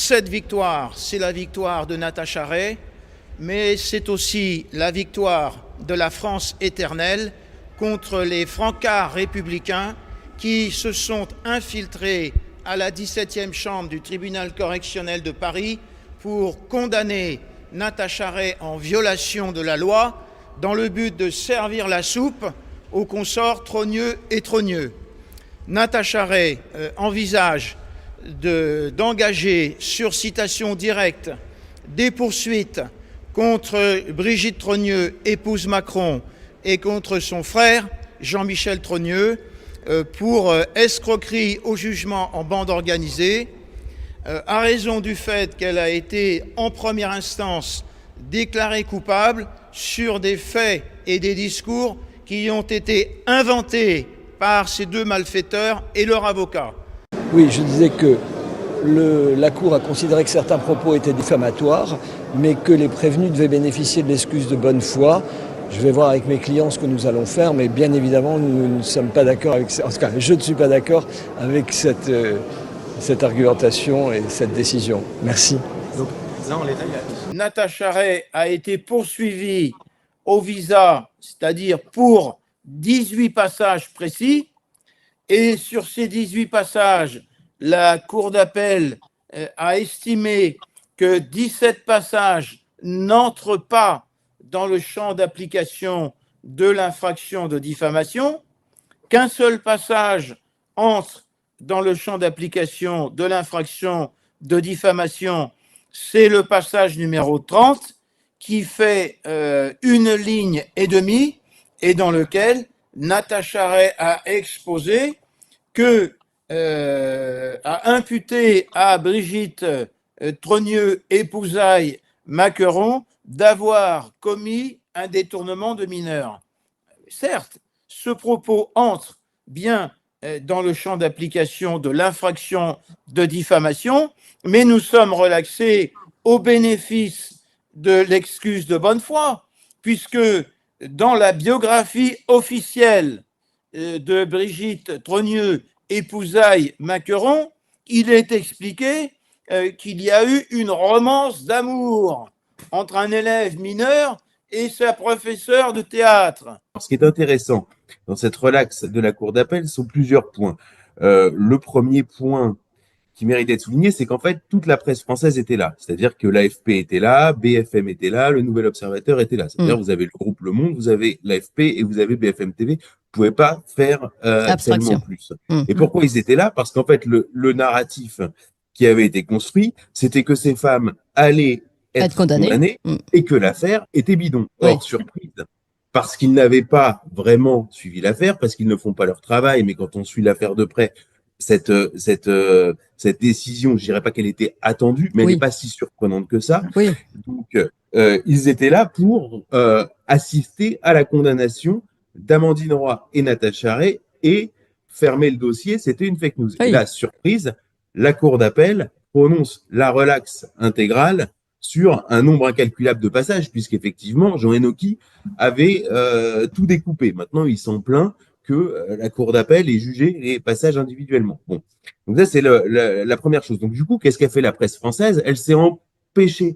Cette victoire, c'est la victoire de Natacha Ray, mais c'est aussi la victoire de la France éternelle contre les francards républicains qui se sont infiltrés à la 17e chambre du tribunal correctionnel de Paris pour condamner Natacha Ray en violation de la loi dans le but de servir la soupe aux consorts Trogneux et Trogneux. Natacha Ray envisage d'engager sur citation directe des poursuites contre Brigitte Trogneux, épouse Macron, et contre son frère Jean-Michel Trogneux pour escroquerie au jugement en bande organisée, à raison du fait qu'elle a été en première instance déclarée coupable sur des faits et des discours qui ont été inventés par ces deux malfaiteurs et leur avocat. Oui, je disais que la Cour a considéré que certains propos étaient diffamatoires, mais que les prévenus devaient bénéficier de l'excuse de bonne foi. Je vais voir avec mes clients ce que nous allons faire, mais bien évidemment, nous ne sommes pas d'accord avec ça. En tout cas, je ne suis pas d'accord avec cette argumentation et cette décision. Merci. Donc, là, en l'état, Natacha Ray a été poursuivie au visa, c'est-à-dire pour 18 passages précis, et sur ces 18 passages, la Cour d'appel a estimé que 17 passages n'entrent pas dans le champ d'application de l'infraction de diffamation, qu'un seul passage entre dans le champ d'application de l'infraction de diffamation, c'est le passage numéro 30, qui fait 1,5 ligne et dans lequel Natacha Ray a exposé a imputé à Brigitte Trogneux, épousaille Macron, d'avoir commis un détournement de mineur. Certes, ce propos entre bien dans le champ d'application de l'infraction de diffamation, mais nous sommes relaxés au bénéfice de l'excuse de bonne foi, puisque dans la biographie officielle de Brigitte Trogneux, épousaille Macron, il est expliqué qu'il y a eu une romance d'amour entre un élève mineur et sa professeure de théâtre. ce qui est intéressant dans cette relaxe de la Cour d'appel sont plusieurs points. Le premier point qui mérite d'être souligné, c'est qu'en fait, toute la presse française était là. C'est-à-dire que l'AFP était là, BFM était là, le Nouvel Observateur était là. C'est-à-dire vous avez le groupe Le Monde, vous avez l'AFP et vous avez BFM TV. Vous pouvez pas faire tellement plus. Et pourquoi ils étaient là? Parce qu'en fait, le narratif qui avait été construit, c'était que ces femmes allaient être condamnées et que l'affaire était bidon. Or, surprise, parce qu'ils n'avaient pas vraiment suivi l'affaire, parce qu'ils ne font pas leur travail, mais quand on suit l'affaire de près, cette décision, je dirais pas qu'elle était attendue, mais elle n'est pas si surprenante que ça. Donc, ils étaient là pour assister à la condamnation d'Amandine Roy et Natacha Ray et fermer le dossier, c'était une fake news. Et là, surprise, la Cour d'appel prononce la relaxe intégrale sur un nombre incalculable de passages, puisqu'effectivement, Jean Enoki avait tout découpé. Maintenant, il s'en plaint que la Cour d'appel ait jugé les passages individuellement. Bon, donc ça, c'est la première chose. Donc du coup, qu'est-ce qu'a fait la presse française? Elle s'est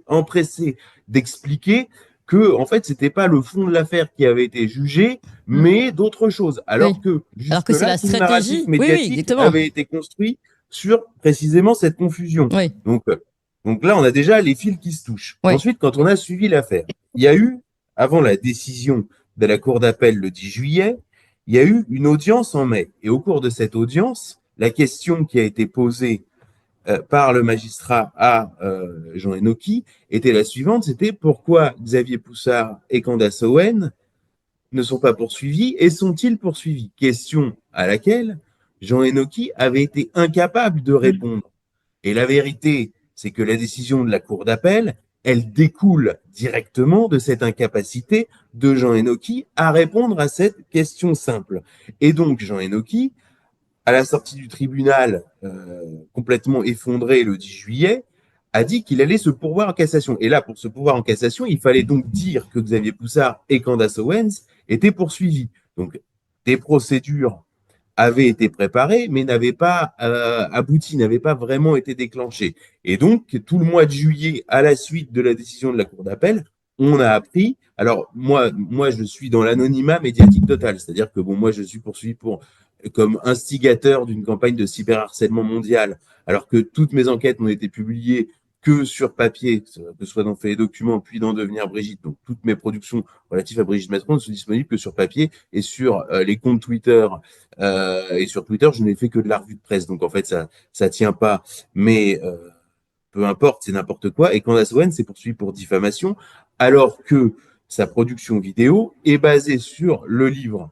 empressée d'expliquer que, en fait, c'était pas le fond de l'affaire qui avait été jugé, mais d'autres choses. Alors que jusque-là, tout le narratif médiatique avait été construit sur précisément cette confusion. Donc là, on a déjà les fils qui se touchent. Ensuite, quand on a suivi l'affaire, il y a eu, avant la décision de la Cour d'appel le 10 juillet, il y a eu une audience en mai. Et au cours de cette audience, la question qui a été posée par le magistrat à Jean Enoki était la suivante, c'était pourquoi Xavier Poussard et Candace Owen ne sont pas poursuivis et sont-ils poursuivis? Question à laquelle Jean Enoki avait été incapable de répondre. Et la vérité, c'est que la décision de la Cour d'appel, elle découle directement de cette incapacité de Jean Enoki à répondre à cette question simple. Et donc, Jean Enoki, à la sortie du tribunal, complètement effondré le 10 juillet, a dit qu'il allait se pourvoir en cassation. Et là, pour se pourvoir en cassation, il fallait donc dire que Xavier Poussard et Candace Owens étaient poursuivis. Donc, des procédures avait été préparé, mais n'avait pas abouti, n'avait pas vraiment été déclenché. Et donc, tout le mois de juillet, à la suite de la décision de la Cour d'appel, on a appris. Alors, moi, je suis dans l'anonymat médiatique total, c'est-à-dire que moi, je suis poursuivi comme instigateur d'une campagne de cyberharcèlement mondial, alors que toutes mes enquêtes n'ont été publiées que sur papier, que ce soit dans Faits et Documents, puis dans Devenir Brigitte. Donc, toutes mes productions relatives à Brigitte Macron ne sont disponibles que sur papier et sur les comptes Twitter. Et sur Twitter, je n'ai fait que de la revue de presse. Donc, en fait, ça tient pas. Mais peu importe, c'est n'importe quoi. Et Candace Owens s'est poursuivie pour diffamation, alors que sa production vidéo est basée sur le livre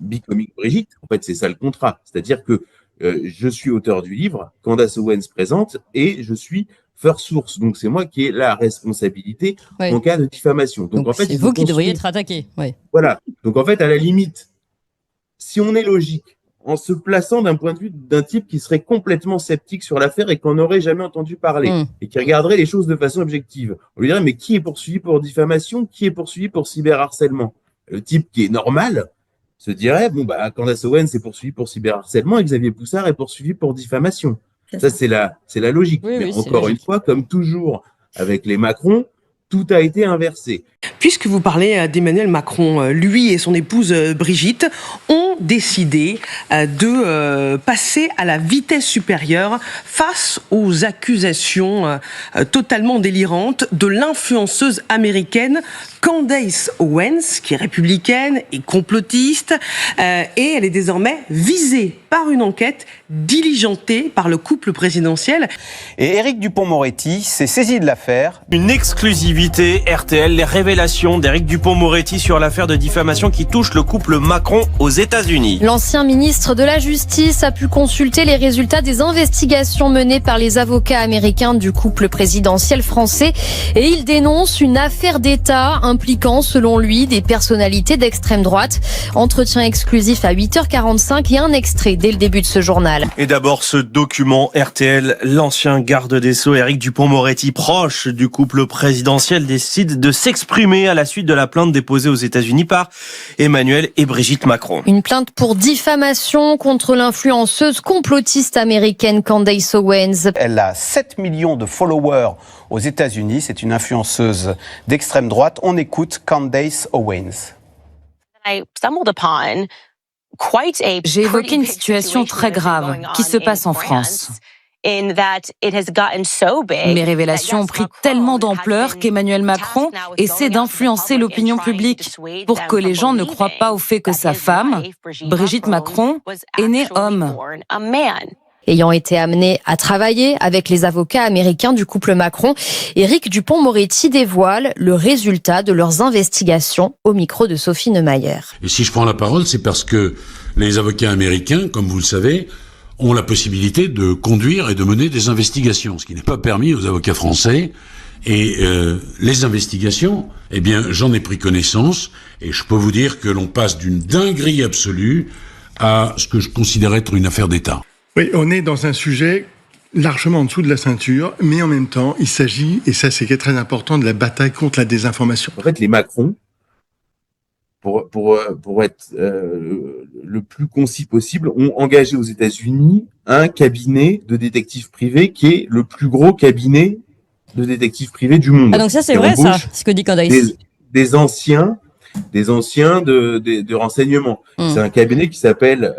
Becoming Brigitte. En fait, c'est ça le contrat. C'est-à-dire que je suis auteur du livre, Candace Owens présente, et je suis first source. Donc, c'est moi qui ai la responsabilité en cas de diffamation. Donc en fait, c'est vous qui devriez être attaqué. Oui. Voilà. Donc, en fait, à la limite, si on est logique, en se plaçant d'un point de vue d'un type qui serait complètement sceptique sur l'affaire et qu'on n'aurait jamais entendu parler et qui regarderait les choses de façon objective, on lui dirait, mais qui est poursuivi pour diffamation? Qui est poursuivi pour cyberharcèlement? Le type qui est normal se dirait, Candace Owens est poursuivi pour cyberharcèlement et Xavier Poussard est poursuivi pour diffamation. Ça, c'est la logique. Oui, mais encore une fois, comme toujours avec les Macron, tout a été inversé. Puisque vous parlez d'Emmanuel Macron, lui et son épouse Brigitte ont décidé de passer à la vitesse supérieure face aux accusations totalement délirantes de l'influenceuse américaine Candace Owens, qui est républicaine et complotiste, et elle est désormais visée par une enquête diligentée par le couple présidentiel. Et Éric Dupond-Moretti s'est saisi de l'affaire. Une exclusivité RTL, les révélations d'Éric Dupond-Moretti sur l'affaire de diffamation qui touche le couple Macron aux États-Unis. L'ancien ministre de la Justice a pu consulter les résultats des investigations menées par les avocats américains du couple présidentiel français et il dénonce une affaire d'État impliquant, selon lui, des personnalités d'extrême droite. Entretien exclusif à 8h45 et un extrait dès le début de ce journal. Et d'abord ce document RTL, l'ancien garde des Sceaux Éric Dupond-Moretti, proche du couple présidentiel, décide de s'exprimer à la suite de la plainte déposée aux États-Unis par Emmanuel et Brigitte Macron. Une plainte pour diffamation contre l'influenceuse complotiste américaine Candace Owens. Elle a 7 millions de followers aux États-Unis. C'est une influenceuse d'extrême droite. On écoute Candace Owens. J'ai évoqué une situation très grave qui se passe en France. Mes révélations ont pris tellement d'ampleur qu'Emmanuel Macron essaie d'influencer l'opinion publique pour que les gens ne croient pas au fait que sa femme, Brigitte Macron, est née homme. Ayant été amené à travailler avec les avocats américains du couple Macron, Éric Dupond-Moretti dévoile le résultat de leurs investigations au micro de Sophie Neumayer. Et si je prends la parole, c'est parce que les avocats américains, comme vous le savez, ont la possibilité de conduire et de mener des investigations, ce qui n'est pas permis aux avocats français. Et les investigations, eh bien, j'en ai pris connaissance, et je peux vous dire que l'on passe d'une dinguerie absolue à ce que je considère être une affaire d'État. Oui, on est dans un sujet largement en dessous de la ceinture, mais en même temps, il s'agit, et ça c'est très important, de la bataille contre la désinformation. En fait, les Macron, pour être le plus concis possible, ont engagé aux États-Unis un cabinet de détectives privés qui est le plus gros cabinet de détectives privés du monde. Ah donc ça c'est vrai ça, ce que dit Candace. Des anciens de renseignement. C'est un cabinet qui s'appelle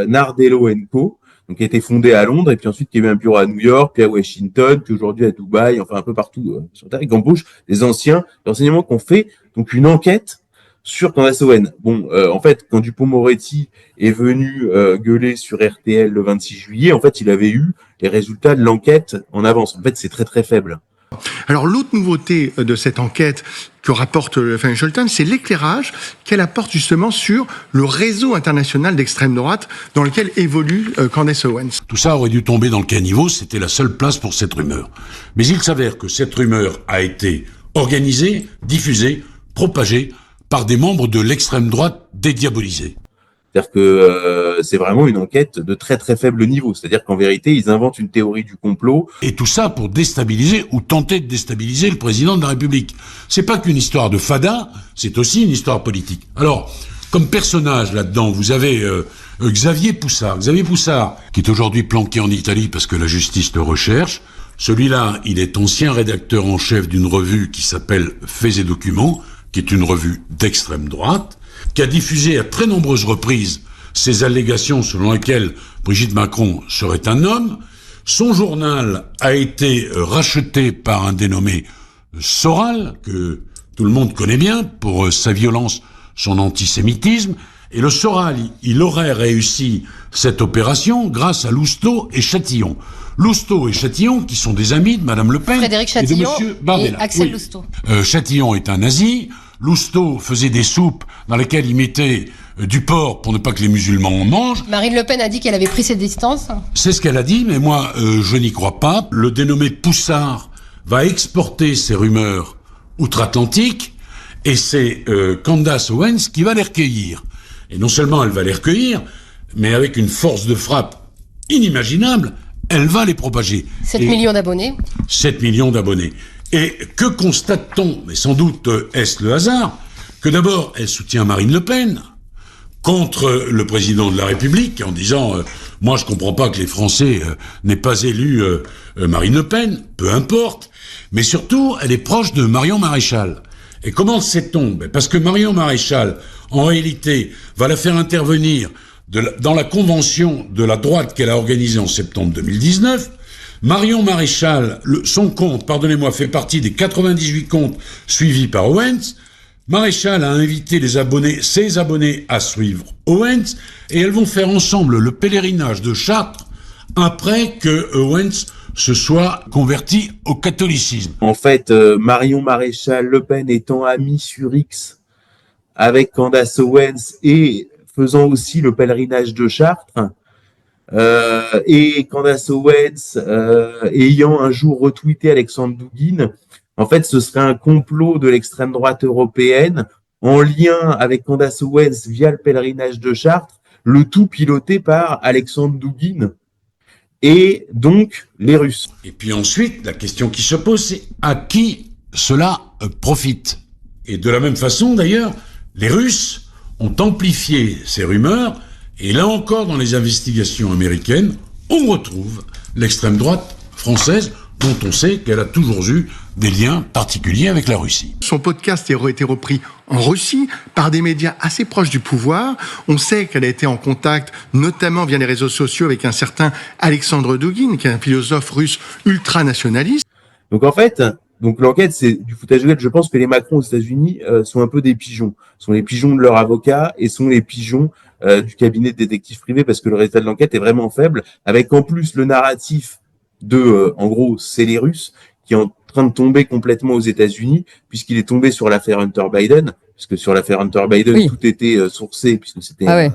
Nardello & Co. Donc, qui a été fondé à Londres et puis ensuite qui a eu un bureau à New York, puis à Washington, puis aujourd'hui à Dubaï, enfin un peu partout sur Terre, qui embauche des anciens renseignements qui ont fait donc une enquête sur Candace Owens. Bon, en fait, quand Dupond-Moretti est venu gueuler sur RTL le 26 juillet, en fait, il avait eu les résultats de l'enquête en avance. En fait, c'est très très faible. Alors l'autre nouveauté de cette enquête que rapporte le Financial Times, c'est l'éclairage qu'elle apporte justement sur le réseau international d'extrême droite dans lequel évolue Candace Owens. Tout ça aurait dû tomber dans le caniveau, c'était la seule place pour cette rumeur. Mais il s'avère que cette rumeur a été organisée, diffusée, propagée par des membres de l'extrême droite dédiabolisés. C'est-à-dire que c'est vraiment une enquête de très très faible niveau. C'est-à-dire qu'en vérité, ils inventent une théorie du complot. Et tout ça pour déstabiliser ou tenter de déstabiliser le président de la République. C'est pas qu'une histoire de fada, c'est aussi une histoire politique. Alors, comme personnage là-dedans, vous avez Xavier Poussard. Xavier Poussard, qui est aujourd'hui planqué en Italie parce que la justice le recherche. Celui-là, il est ancien rédacteur en chef d'une revue qui s'appelle Faits et Documents, qui est une revue d'extrême droite, qui a diffusé à très nombreuses reprises ces allégations selon lesquelles Brigitte Macron serait un homme. Son journal a été racheté par un dénommé Soral, que tout le monde connaît bien pour sa violence, son antisémitisme. Et le Soral, il aurait réussi cette opération grâce à Lousteau et Chatillon. Lousteau et Chatillon, qui sont des amis de Madame Le Pen Frédéric Chatillon et de Monsieur Bardella. Et Axel Lousteau. Chatillon est un nazi. Lousteau faisait des soupes dans lesquelles il mettait du porc pour ne pas que les musulmans en mangent. Marine Le Pen a dit qu'elle avait pris ses distances. C'est ce qu'elle a dit, mais moi, je n'y crois pas. Le dénommé Poussard va exporter ces rumeurs outre-Atlantique et c'est Candace Owens qui va les recueillir. Et non seulement elle va les recueillir, mais avec une force de frappe inimaginable, elle va les propager. 7 millions d'abonnés. 7 millions d'abonnés. Et que constate-t-on? Mais sans doute est-ce le hasard, que d'abord elle soutient Marine Le Pen contre le président de la République en disant moi je comprends pas que les Français n'aient pas élu Marine Le Pen, peu importe, mais surtout elle est proche de Marion Maréchal. Et comment sait-on? Parce que Marion Maréchal, en réalité, va la faire intervenir dans la convention de la droite qu'elle a organisée en septembre 2019. Marion Maréchal, son compte, pardonnez-moi, fait partie des 98 comptes suivis par Owens. Maréchal a invité ses abonnés à suivre Owens, et elles vont faire ensemble le pèlerinage de Chartres après que Owens se soit converti au catholicisme. En fait, Marion Maréchal Le Pen étant amie sur X avec Candace Owens et faisant aussi le pèlerinage de Chartres, et Candace Owens ayant un jour retweeté Alexandre Douguine, en fait, ce serait un complot de l'extrême droite européenne en lien avec Candace Owens via le pèlerinage de Chartres, le tout piloté par Alexandre Douguine et donc les Russes. Et puis ensuite, la question qui se pose, c'est à qui cela profite? Et de la même façon, d'ailleurs, les Russes ont amplifié ces rumeurs, et là encore, dans les investigations américaines, on retrouve l'extrême droite française, dont on sait qu'elle a toujours eu des liens particuliers avec la Russie. Son podcast a été repris en Russie par des médias assez proches du pouvoir. On sait qu'elle a été en contact, notamment via les réseaux sociaux, avec un certain Alexandre Douguine, qui est un philosophe russe ultranationaliste. Donc en fait, l'enquête, c'est du foutage de gueule. Je pense que les Macron aux États-Unis sont un peu des pigeons. Sont les pigeons de leur avocat et sont les pigeons du cabinet de détectives privés, parce que le résultat de l'enquête est vraiment faible, avec en plus le narratif en gros, c'est les Russes qui est en train de tomber complètement aux États-Unis, puisqu'il est tombé sur l'affaire Hunter Biden, puisque sur l'affaire Hunter Biden, oui, tout était sourcé, puisque c'était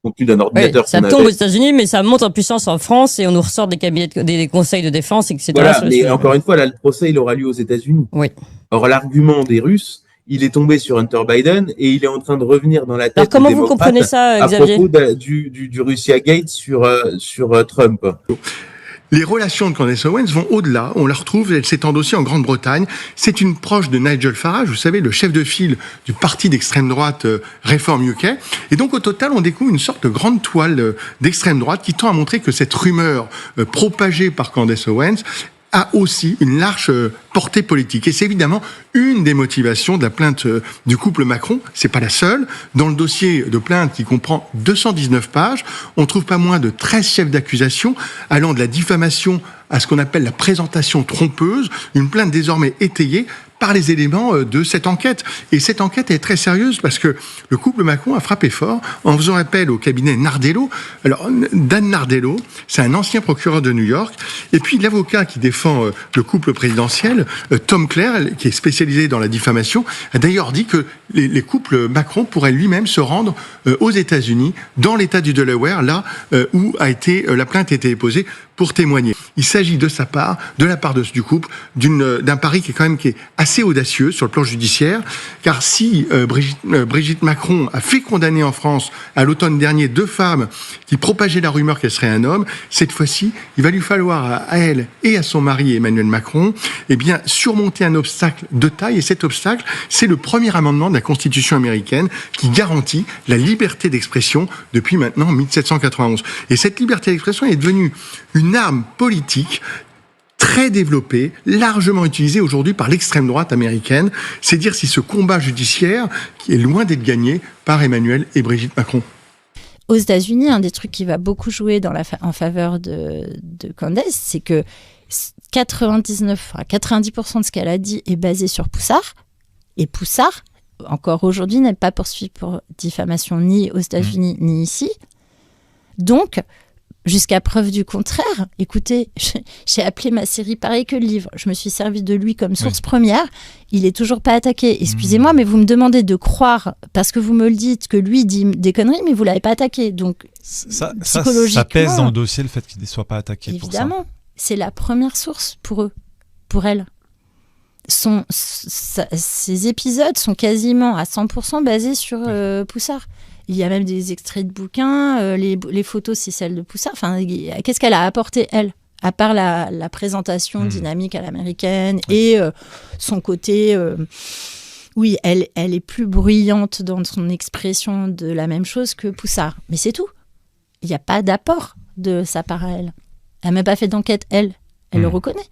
contenu d'un ordinateur. Oui, ça tombe aux États-Unis, mais ça monte en puissance en France, et on nous ressort des cabinets, des conseils de défense, etc. Voilà, mais encore une fois, là, le procès, il aura lieu aux États-Unis. Oui. Or, l'argument des Russes, il est tombé sur Hunter Biden et il est en train de revenir dans la tête. Alors, comment vous comprenez ça, Xavier? À propos du Russia Gate sur Trump. Les relations de Candace Owens vont au-delà. On la retrouve, elle s'étend aussi en Grande-Bretagne. C'est une proche de Nigel Farage, vous savez, le chef de file du parti d'extrême droite Reform UK. Et donc, au total, on découvre une sorte de grande toile d'extrême droite qui tend à montrer que cette rumeur propagée par Candace Owens a aussi une large portée politique. Et c'est évidemment une des motivations de la plainte du couple Macron. C'est pas la seule. Dans le dossier de plainte qui comprend 219 pages, on trouve pas moins de 13 chefs d'accusation allant de la diffamation à ce qu'on appelle la présentation trompeuse, une plainte désormais étayée par les éléments de cette enquête. Et cette enquête est très sérieuse parce que le couple Macron a frappé fort en faisant appel au cabinet Nardello. Alors, Dan Nardello, c'est un ancien procureur de New York. Et puis, l'avocat qui défend le couple présidentiel, Tom Clare, qui est spécialisé dans la diffamation, a d'ailleurs dit que les couples Macron pourraient lui-même se rendre aux États-Unis, dans l'État du Delaware, là où la plainte a été déposée, pour témoigner. Il s'agit de la part du couple, d'un pari qui est assez audacieux sur le plan judiciaire, car si Brigitte Macron a fait condamner en France à l'automne dernier 2 femmes qui propageaient la rumeur qu'elle serait un homme, cette fois-ci, il va lui falloir à elle et à son mari Emmanuel Macron, surmonter un obstacle de taille, et cet obstacle, c'est le premier amendement de la Constitution américaine qui garantit la liberté d'expression depuis maintenant 1791. Et cette liberté d'expression est devenue une arme politique très développée, largement utilisée aujourd'hui par l'extrême droite américaine. C'est dire si ce combat judiciaire qui est loin d'être gagné par Emmanuel et Brigitte Macron. Aux États-Unis, un des trucs qui va beaucoup jouer en faveur de Candace, c'est que 90% de ce qu'elle a dit est basé sur Poussard. Et Poussard, encore aujourd'hui, n'est pas poursuivi pour diffamation ni aux États-Unis ni ici. Donc, jusqu'à preuve du contraire, écoutez, j'ai appelé ma série pareil que le livre. Je me suis servi de lui comme source première. Il est toujours pas attaqué. Excusez-moi, mais vous me demandez de croire, parce que vous me le dites, que lui dit des conneries, mais vous l'avez pas attaqué. Donc, psychologiquement... Ça pèse dans le dossier, le fait qu'il ne soit pas attaqué. Évidemment. Pour ça. C'est la première source pour eux, pour elle. Ces épisodes sont quasiment à 100% basés sur Poussard. Il y a même des extraits de bouquins, les photos, c'est celles de Poussard. Enfin, qu'est-ce qu'elle a apporté, elle, à part la présentation dynamique à l'américaine et son côté... oui, elle est plus bruyante dans son expression de la même chose que Poussard. Mais c'est tout. Il n'y a pas d'apport de sa part à elle. Elle n'a même pas fait d'enquête, elle le reconnaît.